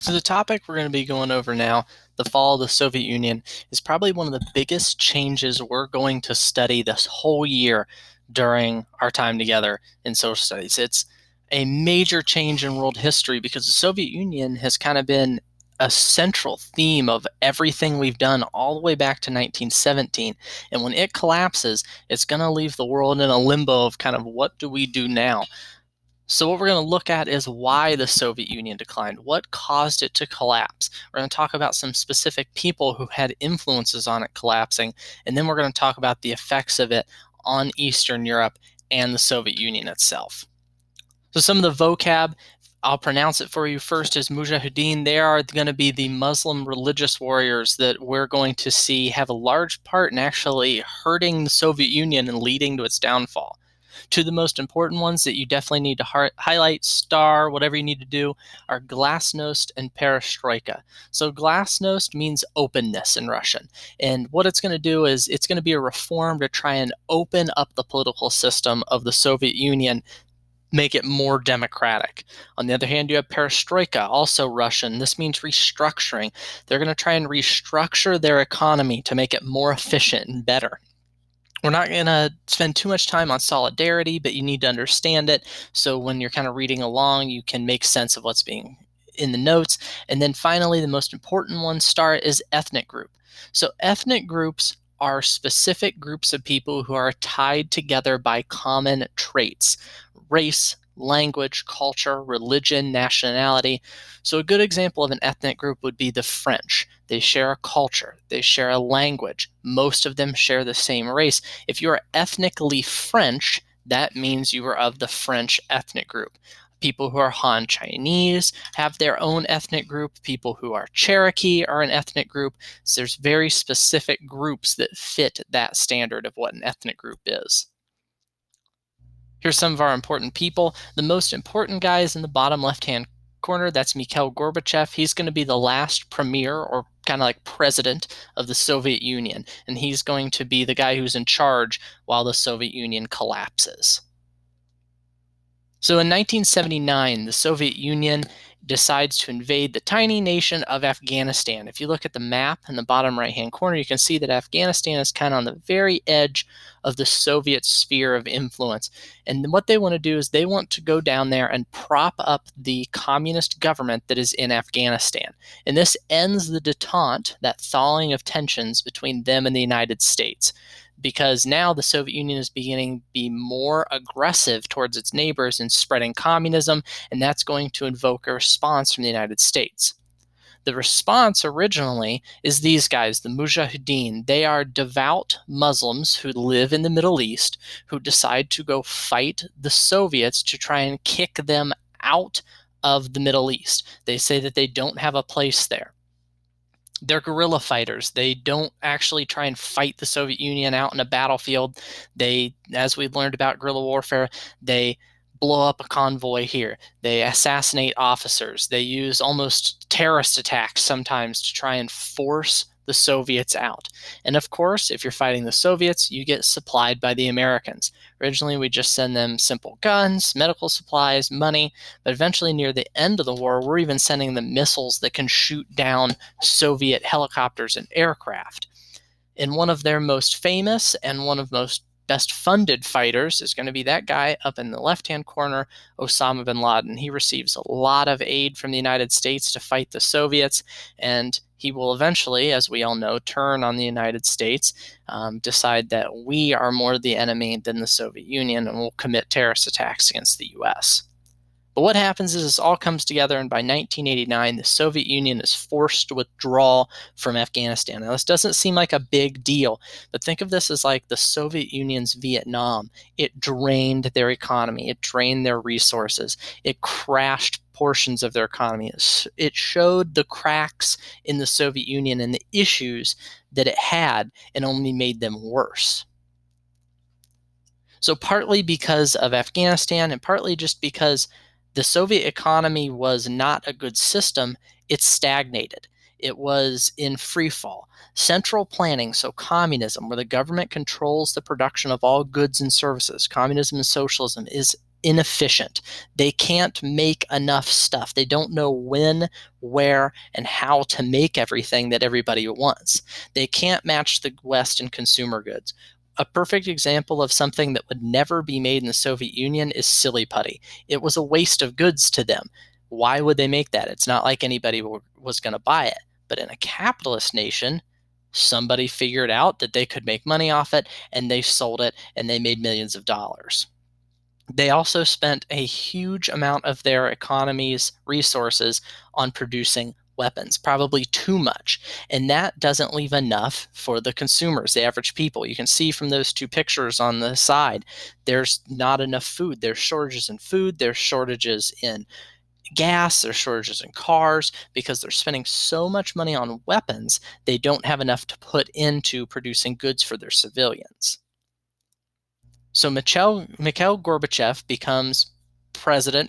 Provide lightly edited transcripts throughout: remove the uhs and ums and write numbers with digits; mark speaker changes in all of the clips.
Speaker 1: So the topic we're going to be going over now, the fall of the Soviet Union, is probably one of the biggest changes we're going to study this whole year during our time together in social studies. It's a major change in world history because the Soviet Union has kind of been a central theme of everything we've done all the way back to 1917. And when it collapses, it's going to leave the world in a limbo of kind of what do we do now? So what we're going to look at is why the Soviet Union declined. What caused it to collapse? We're going to talk about some specific people who had influences on it collapsing, and then we're going to talk about the effects of it on Eastern Europe and the Soviet Union itself. So some of the vocab, I'll pronounce it for you first, is Mujahideen. They are going to be the Muslim religious warriors that we're going to see have a large part in actually hurting the Soviet Union and leading to its downfall. Two of the most important ones that you definitely need to highlight, star, whatever you need to do, are glasnost and perestroika. So glasnost means openness in Russian. And what it's going to do is it's going to be a reform to try and open up the political system of the Soviet Union, make it more democratic. On the other hand, you have perestroika, also Russian. This means restructuring. They're going to try and restructure their economy to make it more efficient and better. We're not going to spend too much time on solidarity, but you need to understand it. So when you're kind of reading along, you can make sense of what's being in the notes. And then finally, the most important one, star, is ethnic group. So ethnic groups are specific groups of people who are tied together by common traits: race, language, culture, religion, nationality. So a good example of an ethnic group would be the French. They share a culture, they share a language, most of them share the same race. If you're ethnically French, that means you are of the French ethnic group. People who are Han Chinese have their own ethnic group. People who are Cherokee are an ethnic group. So there's very specific groups that fit that standard of what an ethnic group is. Here's some of our important people. The most important guy is in the bottom left-hand corner. That's Mikhail Gorbachev. He's going to be the last premier, or kind of like president, of the Soviet Union. And he's going to be the guy who's in charge while the Soviet Union collapses. So in 1979, the Soviet Union decides to invade the tiny nation of Afghanistan. If you look at the map in the bottom right-hand corner, you can see that Afghanistan is kind of on the very edge of the Soviet sphere of influence. And what they want to do is they want to go down there and prop up the communist government that is in Afghanistan. And this ends the détente, that thawing of tensions between them and the United States, because now the Soviet Union is beginning to be more aggressive towards its neighbors in spreading communism, and that's going to invoke a response from the United States. The response originally is these guys, the Mujahideen. They are devout Muslims who live in the Middle East, who decide to go fight the Soviets to try and kick them out of the Middle East. They say that they don't have a place there. They're guerrilla fighters. They don't actually try and fight the Soviet Union out in a battlefield. They, as we learned about guerrilla warfare, they blow up a convoy here. They assassinate officers. They use almost terrorist attacks sometimes to try and force the Soviets out. And of course, if you're fighting the Soviets, you get supplied by the Americans. Originally, we just send them simple guns, medical supplies, money, but eventually near the end of the war, we're even sending them missiles that can shoot down Soviet helicopters and aircraft. And one of their most famous and one of most best funded fighters is going to be that guy up in the left-hand corner, Osama bin Laden. He receives a lot of aid from the United States to fight the Soviets, and he will eventually, as we all know, turn on the United States, decide that we are more the enemy than the Soviet Union, and will commit terrorist attacks against the US. But what happens is this all comes together, and by 1989, the Soviet Union is forced to withdraw from Afghanistan. Now, this doesn't seem like a big deal, but think of this as like the Soviet Union's Vietnam. It drained their economy. It drained their resources. It crashed portions of their economy. It showed the cracks in the Soviet Union and the issues that it had, and only made them worse. So partly because of Afghanistan, and partly just because the Soviet economy was not a good system, it stagnated. It was in free fall. Central planning, so communism, where the government controls the production of all goods and services, communism and socialism, is inefficient. They can't make enough stuff. They don't know when, where, and how to make everything that everybody wants. They can't match the West in consumer goods. A perfect example of something that would never be made in the Soviet Union is silly putty. It was a waste of goods to them. Why would they make that? It's not like anybody was going to buy it. But in a capitalist nation, somebody figured out that they could make money off it, and they sold it, and they made millions of dollars. They also spent a huge amount of their economy's resources on producing weapons, probably too much. And that doesn't leave enough for the consumers, the average people. You can see from those two pictures on the side, there's not enough food. There's shortages in food, there's shortages in gas, there's shortages in cars, because they're spending so much money on weapons, they don't have enough to put into producing goods for their civilians. So Mikhail Gorbachev becomes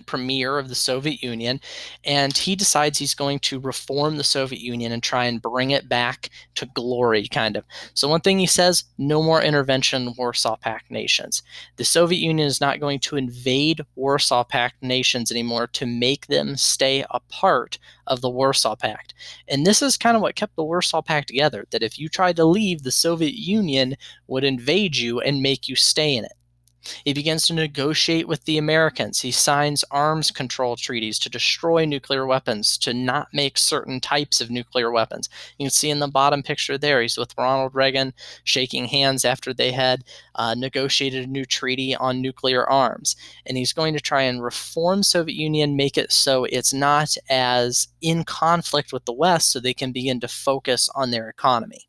Speaker 1: premier of the Soviet Union, and he decides he's going to reform the Soviet Union and try and bring it back to glory, kind of. So one thing he says, no more intervention in Warsaw Pact nations. The Soviet Union is not going to invade Warsaw Pact nations anymore to make them stay a part of the Warsaw Pact. And this is kind of what kept the Warsaw Pact together, that if you tried to leave, the Soviet Union would invade you and make you stay in it. He begins to negotiate with the Americans. He signs arms control treaties to destroy nuclear weapons, to not make certain types of nuclear weapons. You can see in the bottom picture there, he's with Ronald Reagan shaking hands after they had negotiated a new treaty on nuclear arms. And he's going to try and reform Soviet Union, make it so it's not as in conflict with the West, so they can begin to focus on their economy.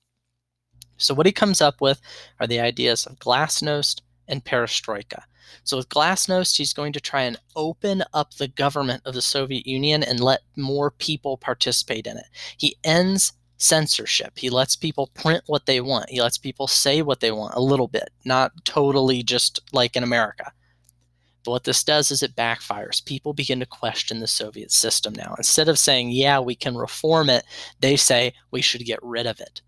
Speaker 1: So what he comes up with are the ideas of glasnost and perestroika. So with glasnost, he's going to try and open up the government of the Soviet Union and let more people participate in it. He ends censorship. He lets people print what they want. He lets people say what they want a little bit, not totally just like in America. But what this does is it backfires. People begin to question the Soviet system now. Instead of saying, yeah, we can reform it, they say we should get rid of it.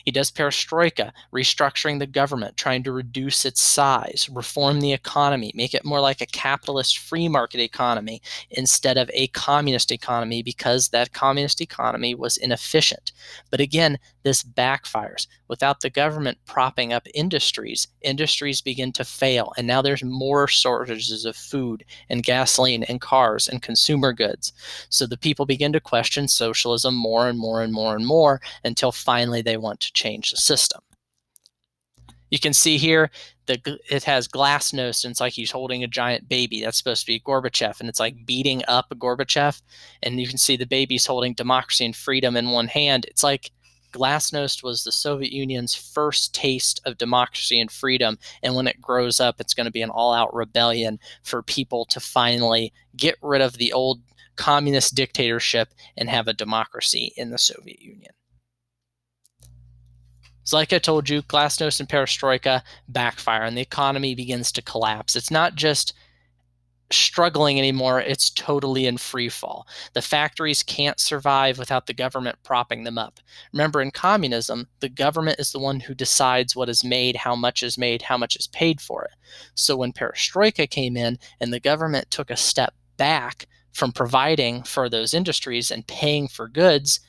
Speaker 1: He does perestroika, restructuring the government, trying to reduce its size, reform the economy, make it more like a capitalist free market economy instead of a communist economy, because that communist economy was inefficient. But again, this backfires. Without the government propping up industries, industries begin to fail. And now there's more shortages of food and gasoline and cars and consumer goods. So the people begin to question socialism more and more and more and more until finally they want to change the system. You can see here that it has glasnost, and it's like he's holding a giant baby. That's supposed to be Gorbachev, and it's like beating up Gorbachev. And you can see the baby's holding democracy and freedom in one hand. It's like glasnost was the Soviet Union's first taste of democracy and freedom. And when it grows up, it's going to be an all-out rebellion for people to finally get rid of the old communist dictatorship and have a democracy in the Soviet Union. So like I told you, glasnost and perestroika backfire and the economy begins to collapse. It's not just struggling anymore, it's totally in free fall. The factories can't survive without the government propping them up. Remember, in communism, the government is the one who decides what is made, how much is paid for it. So when perestroika came in and the government took a step back from providing for those industries and paying for goods,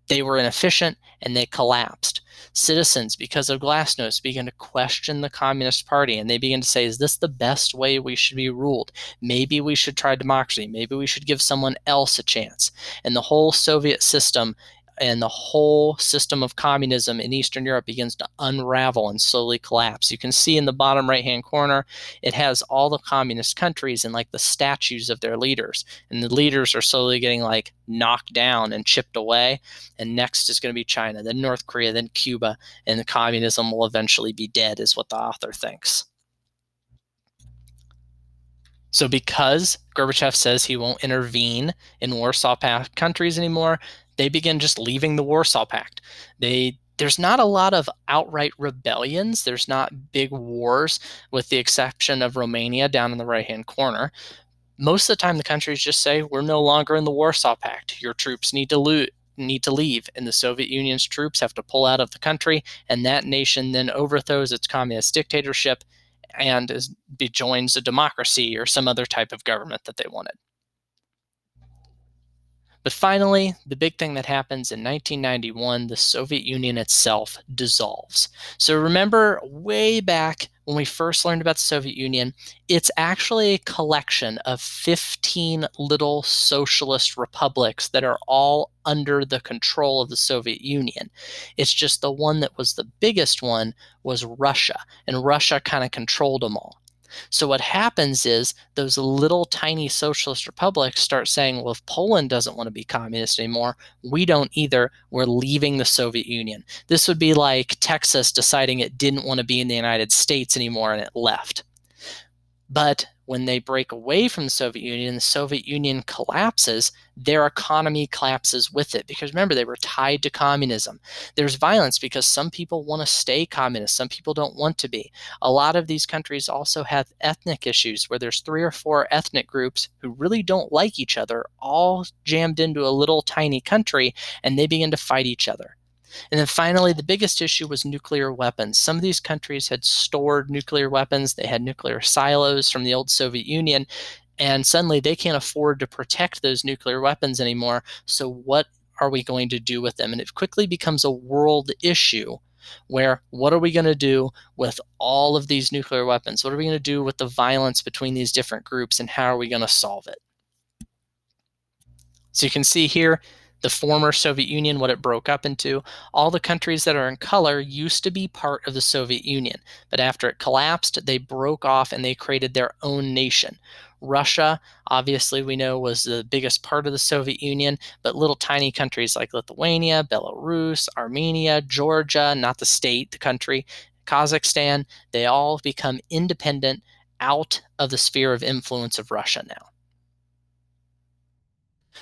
Speaker 1: they were inefficient and they collapsed. Citizens, because of glasnost, began to question the Communist Party, and they began to say, is this the best way we should be ruled? Maybe we should try democracy. Maybe we should give someone else a chance. And the whole Soviet system and the whole system of communism in Eastern Europe begins to unravel and slowly collapse. You can see in the bottom right-hand corner, it has all the communist countries and like the statues of their leaders. And the leaders are slowly getting like knocked down and chipped away. And next is going to be China, then North Korea, then Cuba, and the communism will eventually be dead, is what the author thinks. So because Gorbachev says he won't intervene in Warsaw Pact countries anymore, they begin just leaving the Warsaw Pact. There's not a lot of outright rebellions. There's not big wars, with the exception of Romania down in the right-hand corner. Most of the time, the countries just say, we're no longer in the Warsaw Pact. Your troops need to leave, and the Soviet Union's troops have to pull out of the country, and that nation then overthrows its communist dictatorship and joins a democracy or some other type of government that they wanted. But finally, the big thing that happens in 1991, the Soviet Union itself dissolves. So remember way back when we first learned about the Soviet Union, it's actually a collection of 15 little socialist republics that are all under the control of the Soviet Union. It's just the one that was the biggest one was Russia, and Russia kind of controlled them all. So what happens is those little tiny socialist republics start saying, well, if Poland doesn't want to be communist anymore, we don't either. We're leaving the Soviet Union. This would be like Texas deciding it didn't want to be in the United States anymore and it left. But when they break away from the Soviet Union collapses, their economy collapses with it. Because remember, they were tied to communism. There's violence because some people want to stay communist, some people don't want to be. A lot of these countries also have ethnic issues where there's 3 or 4 ethnic groups who really don't like each other, all jammed into a little tiny country, and they begin to fight each other. And then finally, the biggest issue was nuclear weapons. Some of these countries had stored nuclear weapons. They had nuclear silos from the old Soviet Union, and suddenly they can't afford to protect those nuclear weapons anymore. So what are we going to do with them? And it quickly becomes a world issue where what are we going to do with all of these nuclear weapons? What are we going to do with the violence between these different groups, and how are we going to solve it? So you can see here the former Soviet Union, what it broke up into. All the countries that are in color used to be part of the Soviet Union, but after it collapsed, they broke off and they created their own nation. Russia, obviously, we know was the biggest part of the Soviet Union, but little tiny countries like Lithuania, Belarus, Armenia, Georgia, not the state, the country, Kazakhstan, they all become independent out of the sphere of influence of Russia now.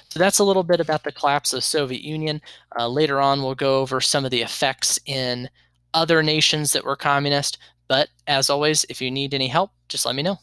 Speaker 1: So that's a little bit about the collapse of the Soviet Union. Later on, we'll go over some of the effects in other nations that were communist. But as always, if you need any help, just let me know.